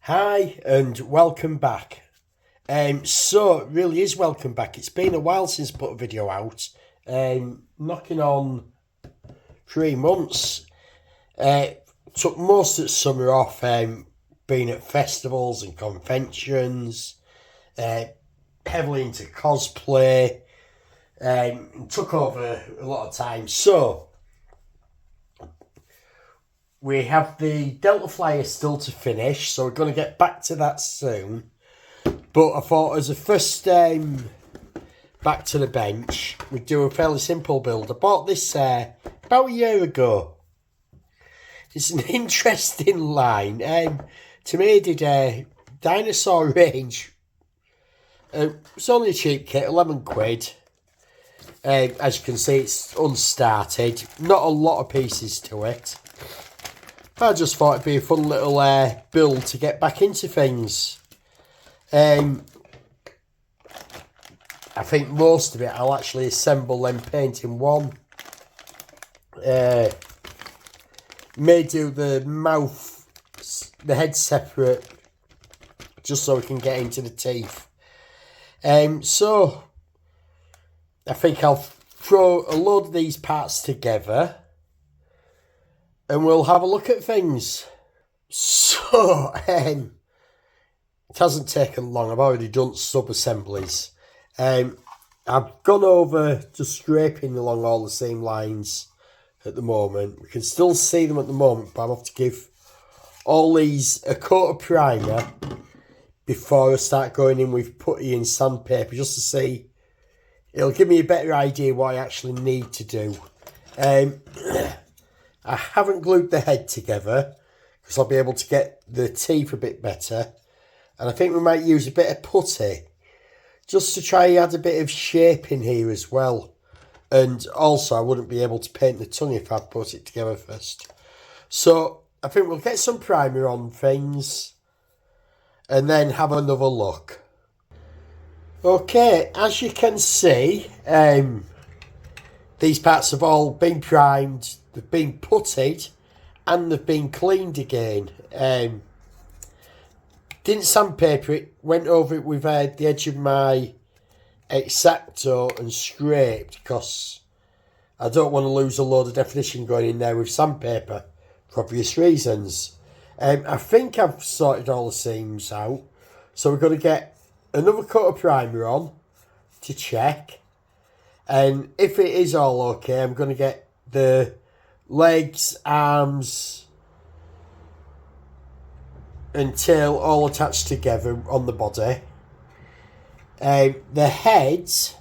Hi and welcome back. So it really is welcome back. It's been a while since I put a video out. Knocking on 3 months. Took most of the summer off, being at festivals and conventions, heavily into cosplay, took over a lot of time. So we have the Delta Flyer still to finish, so we're going to get back to that soon. But I thought as a first back to the bench, we'd do a fairly simple build. I bought this about a year ago. It's an interesting line. Tamiya did a dinosaur range. It's only a cheap kit, 11 quid. As you can see, it's unstarted. Not a lot of pieces to it. I just thought it'd be a fun little build to get back into things. I think most of it I'll actually assemble and paint in one. May do the mouth, the head separate, just so we can get into the teeth. So I think I'll throw a load of these parts together and we'll have a look at things. So, it hasn't taken long. I've already done sub-assemblies. I've gone over just scraping along all the same lines at the moment. We can still see them at the moment, but I have to give all these a coat of primer before I start going in with putty and sandpaper, just to see. It'll give me a better idea what I actually need to do. I haven't glued the head together because I'll be able to get the teeth a bit better. And I think we might use a bit of putty just to try and add a bit of shape in here as well. And also I wouldn't be able to paint the tongue if I put it together first. So I think we'll get some primer on things and then have another look. Okay, as you can see, these parts have all been primed, they've been puttied, and they've been cleaned again. Didn't sandpaper it, went over it with the edge of my X-Acto and scraped, because I don't want to lose a load of definition going in there with sandpaper, for obvious reasons. I think I've sorted all the seams out, so we're going to get another coat of primer on to check. And if it is all okay, I'm going to get the legs, arms and tail all attached together on the body. The heads,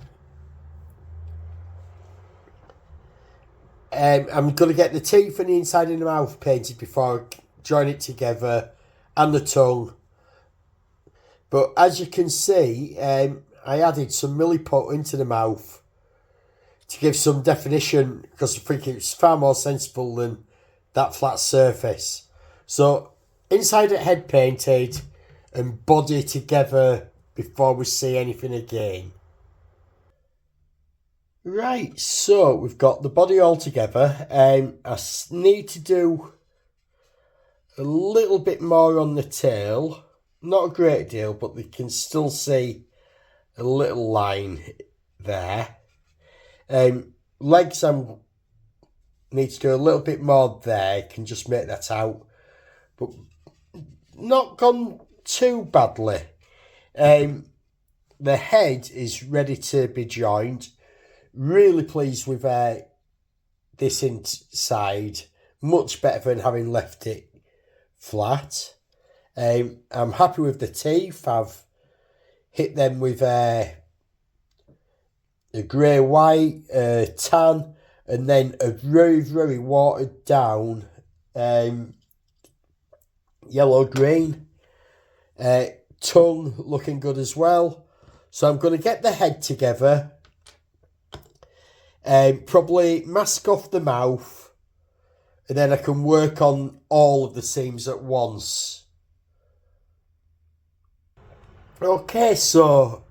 I'm going to get the teeth and the inside of the mouth painted before I join it together, and the tongue. But as you can see, I added some milliput into the mouth to give some definition, because I think it's far more sensible than that flat surface. So inside it head painted and body together before we see anything again. Right, so we've got the body all together. I need to do a little bit more on the tail. Not a great deal, but we can still see a little line there. Legs, I need to do a little bit more there. Can just make that out, but not gone too badly. The head is ready to be joined. Really pleased with this inside. Much better than having left it flat. I'm happy with the teeth. I've hit them with a grey white, tan, and then a very, very watered down yellow green. Tongue looking good as well. So I'm going to get the head together. Probably mask off the mouth, and then I can work on all of the seams at once. Okay, so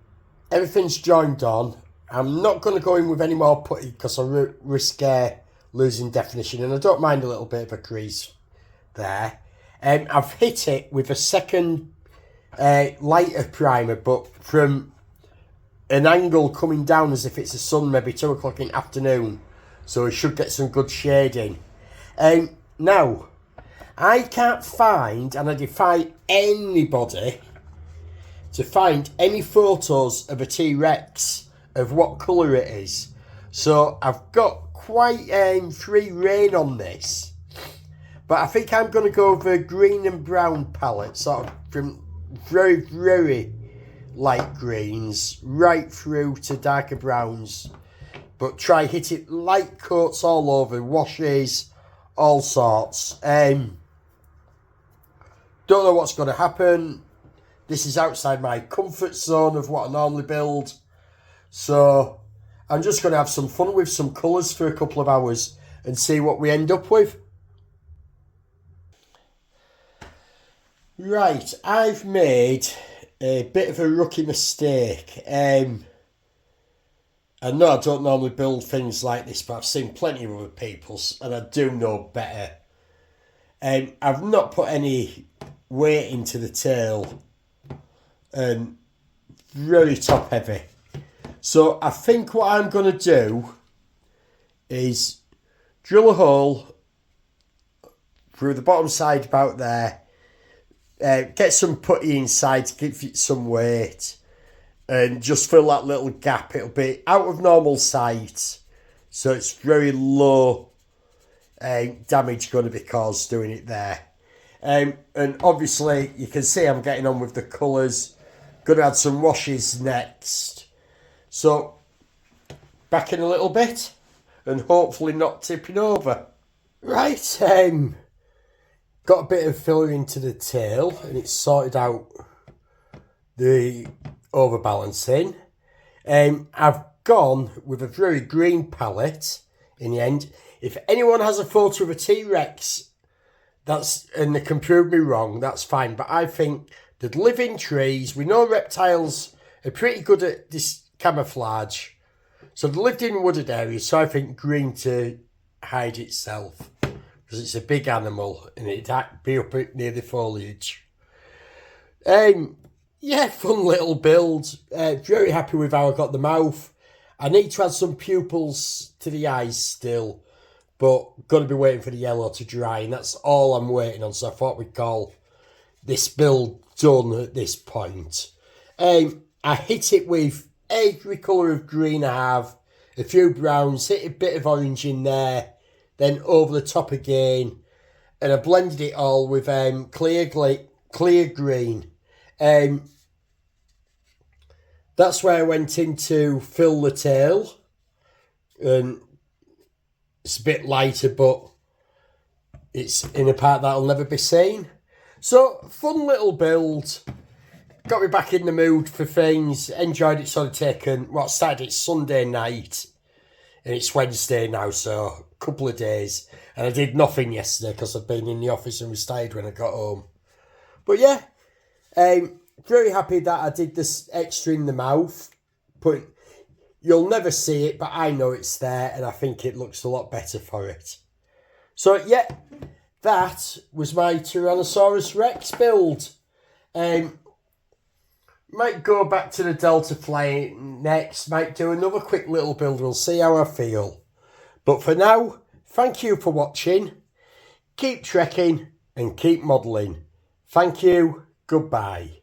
everything's joined on. I'm not going to go in with any more putty because I risk losing definition, and I don't mind a little bit of a crease there. I've hit it with a second lighter primer, but from an angle coming down as if it's a sun, maybe 2 o'clock in the afternoon. So we should get some good shading. Now, I can't find, and I defy anybody to find any photos of a T Rex of what colour it is. So I've got quite free rein on this. But I think I'm going to go with a green and brown palette, sort of from very, very light greens right through to darker browns. But try hit it light coats all over, washes, all sorts. Don't know what's going to happen. This is outside my comfort zone of what I normally build. So I'm just going to have some fun with some colours for a couple of hours and see what we end up with. Right, I've made a bit of a rookie mistake. I know I don't normally build things like this, but I've seen plenty of other people's and I do know better. I've not put any weight into the tail and really top heavy. So I think what I'm going to do is drill a hole through the bottom side about there, get some putty inside to give it some weight and just fill that little gap. It'll be out of normal sight, so it's very low damage going to be caused doing it there. And obviously you can see I'm getting on with the colours. Going to add some washes next. So back in a little bit and hopefully not tipping over. Right, got a bit of filler into the tail and it's sorted out the overbalancing. I've gone with a very green palette in the end. If anyone has a photo of a T Rex and they can prove me wrong, that's fine. But I think they'd live in trees. We know reptiles are pretty good at this camouflage. So they lived in wooded areas, so I think green to hide itself. Because it's a big animal and it'd be up near the foliage. Yeah, fun little build. Very happy with how I got the mouth. I need to add some pupils to the eyes still, but got to be waiting for the yellow to dry, and that's all I'm waiting on. So I thought we'd call this build done at this point. I hit it with every colour of green I have, a few browns, hit a bit of orange in there, then over the top again, and I blended it all with clear green. That's where I went in to fill the tail, and it's a bit lighter, but it's in a part that'll never be seen. So, fun little build. Got me back in the mood for things. Enjoyed it, sort of taken, started it Sunday night. And it's Wednesday now, so a couple of days. And I did nothing yesterday because I'd been in the office and was tired when I got home. But yeah, very happy that I did this extra in the mouth. You'll never see it, but I know it's there and I think it looks a lot better for it. So yeah, that was my Tyrannosaurus Rex build. Might go back to the Delta Fly next, might do another quick little build, we'll see how I feel. But for now, thank you for watching, keep trekking and keep modelling. Thank you, goodbye.